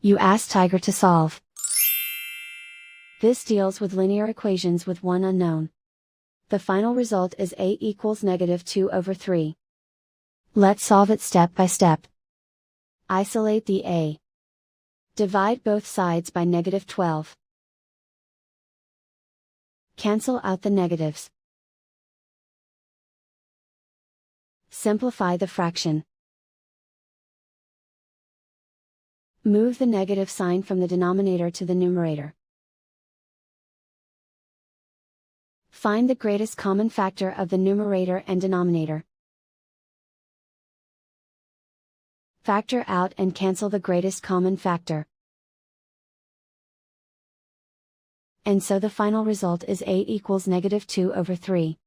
You ask Tiger to solve. This deals with linear equations with one unknown. The final result is a equals -2/3. Let's solve it step by step. Isolate the a. Divide both sides by -12. Cancel out the negatives. Simplify the fraction. Move the negative sign from the denominator to the numerator. Find the greatest common factor of the numerator and denominator. Factor out and cancel the greatest common factor. And so the final result is a equals -2/3.